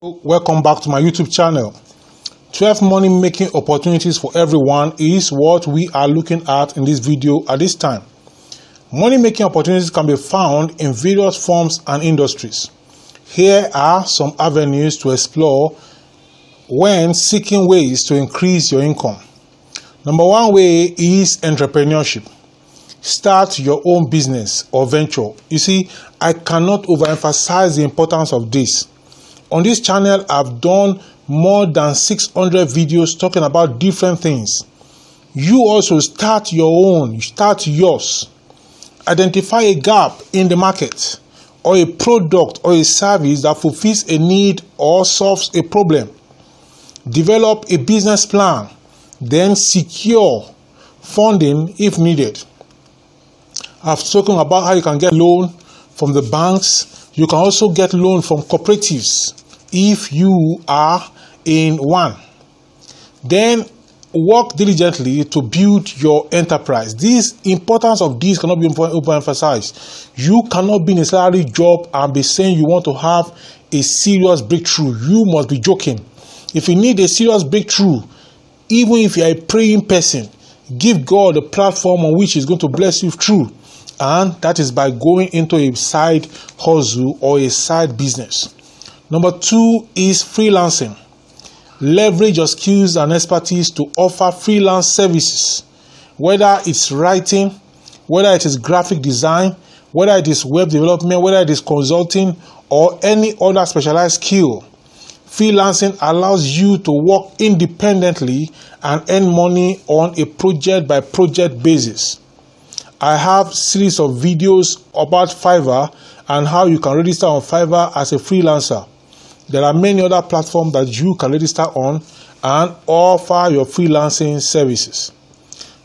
Welcome back to my YouTube channel. 12 money making opportunities for everyone is what we are looking at in this video at this time. Money making opportunities can be found in various forms and industries. Here are some avenues to explore when seeking ways to increase your income. Number one way is entrepreneurship. Start your own business or venture. You see, I cannot overemphasize the importance of this. On this channel, I've done more than 600 videos talking about different things. You also start your own, start yours. Identify a gap in the market or a product or a service that fulfills a need or solves a problem. Develop a business plan, then secure funding if needed. I've spoken about how you can get loan from the banks. You can also get loan from cooperatives if you are in one. Then work diligently to build your enterprise. This importance of this cannot be overemphasized. You cannot be in a salary job and be saying you want to have a serious breakthrough. You must be joking. If you need a serious breakthrough, even if you are a praying person, give God a platform on which He's going to bless you through. And that is by going into a side hustle or a side business. Number two is freelancing. Leverage your skills and expertise to offer freelance services, whether it's writing, whether it is graphic design, whether it is web development, whether it is consulting, or any other specialized skill. Freelancing allows you to work independently and earn money on a project-by-project basis. I have series of videos about Fiverr and how you can register on Fiverr as a freelancer. There are many other platforms that you can register on and offer your freelancing services.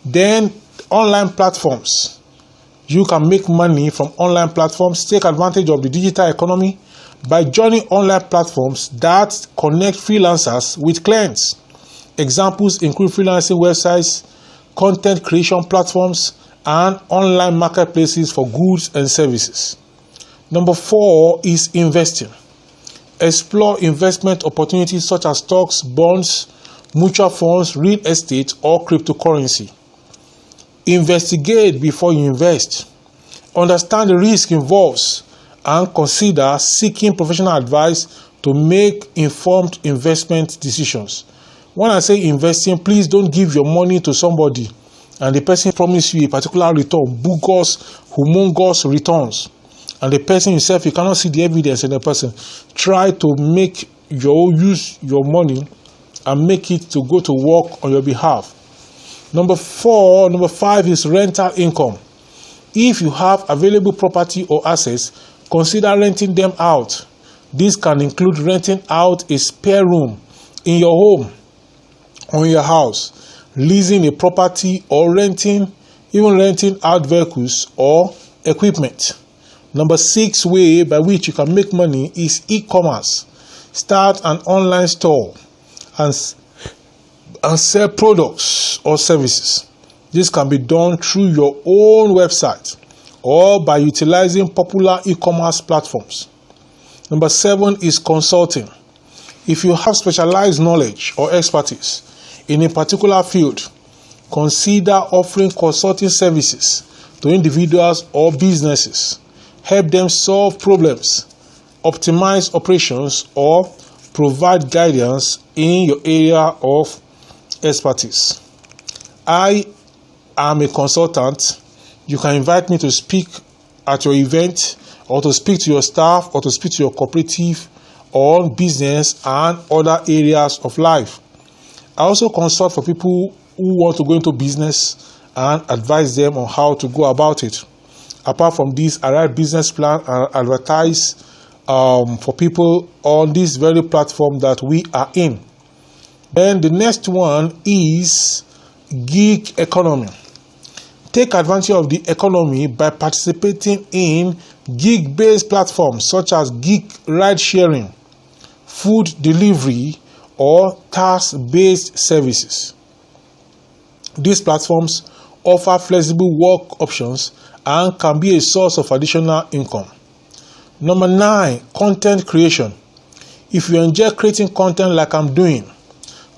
Then online platforms. You can make money from online platforms. Take advantage of the digital economy by joining online platforms that connect freelancers with clients. Examples include freelancing websites, content creation platforms, and online marketplaces for goods and services. Number four is investing. Explore investment opportunities such as stocks, bonds, mutual funds, real estate, or cryptocurrency. Investigate before you invest. Understand the risk involved and consider seeking professional advice to make informed investment decisions. When I say investing, please don't give your money to somebody and the person promises you a particular return, humongous returns. And the person himself, you cannot see the evidence in the person. Try to use your money and make it to go to work on your behalf. Number five is rental income. If you have available property or assets, consider renting them out. This can include renting out a spare room in your home or in your house, leasing a property, or renting out vehicles or equipment. Number six way by which you can make money is e-commerce. Start an online store and sell products or services. This can be done through your own website or by utilizing popular e-commerce platforms. Number seven is consulting. If you have specialized knowledge or expertise in a particular field, consider offering consulting services to individuals or businesses. Help them solve problems, optimize operations, or provide guidance in your area of expertise. I am a consultant. You can invite me to speak at your event, or to speak to your staff, or to speak to your cooperative on business and other areas of life. I also consult for people who want to go into business and advise them on how to go about it. Apart from this, I write business plan and advertise for people on this very platform that we are in. Then the next one is gig economy. Take advantage of the economy by participating in gig-based platforms such as gig ride sharing, food delivery, or task-based services. These platforms offer flexible work options and can be a source of additional income. Number 9, content creation. If you enjoy creating content like I'm doing,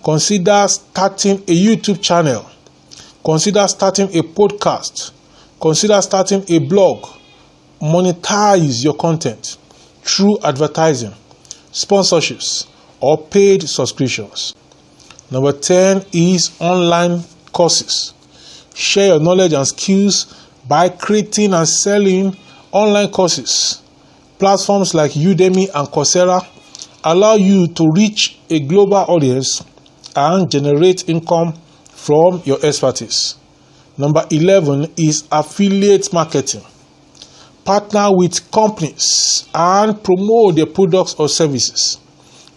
consider starting a YouTube channel. Consider starting a podcast. Consider starting a blog. Monetize your content through advertising, sponsorships, or paid subscriptions. Number 10 is online courses. Share your knowledge and skills by creating and selling online courses. Platforms like Udemy and Coursera allow you to reach a global audience and generate income from your expertise. Number 11 is affiliate marketing. Partner with companies and promote their products or services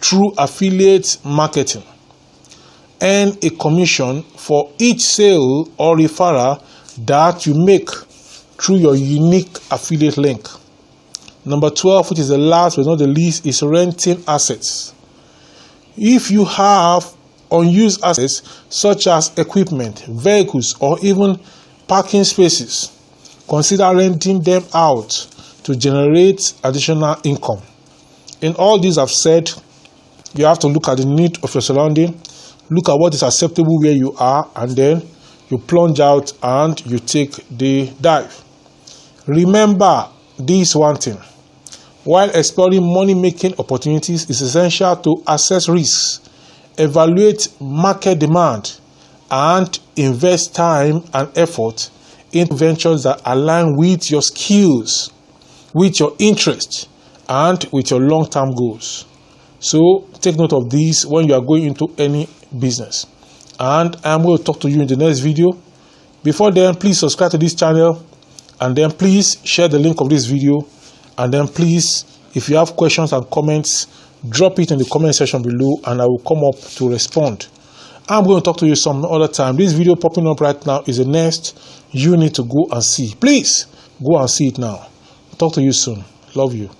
through affiliate marketing. Earn a commission for each sale or referral that you make through your unique affiliate link. Number 12, which is the last but not the least, is renting assets. If you have unused assets such as equipment, vehicles, or even parking spaces, consider renting them out to generate additional income. In all these I've said, you have to look at the need of your surrounding, look at what is acceptable where you are, and then you plunge out and you take the dive. Remember this one thing. While exploring money-making opportunities, it's essential to assess risks, evaluate market demand, and invest time and effort in ventures that align with your skills, with your interests, and with your long-term goals. So take note of this when you are going into any business. And I'm going to talk to you in the next video. Before then, please subscribe to this channel, and then please share the link of this video. And then please, if you have questions and comments, drop it in the comment section below and I will come up to respond. I'm going to talk to you some other time. This video popping up right now is the next you need to go and see. Please go and see it now. Talk to you soon. Love you.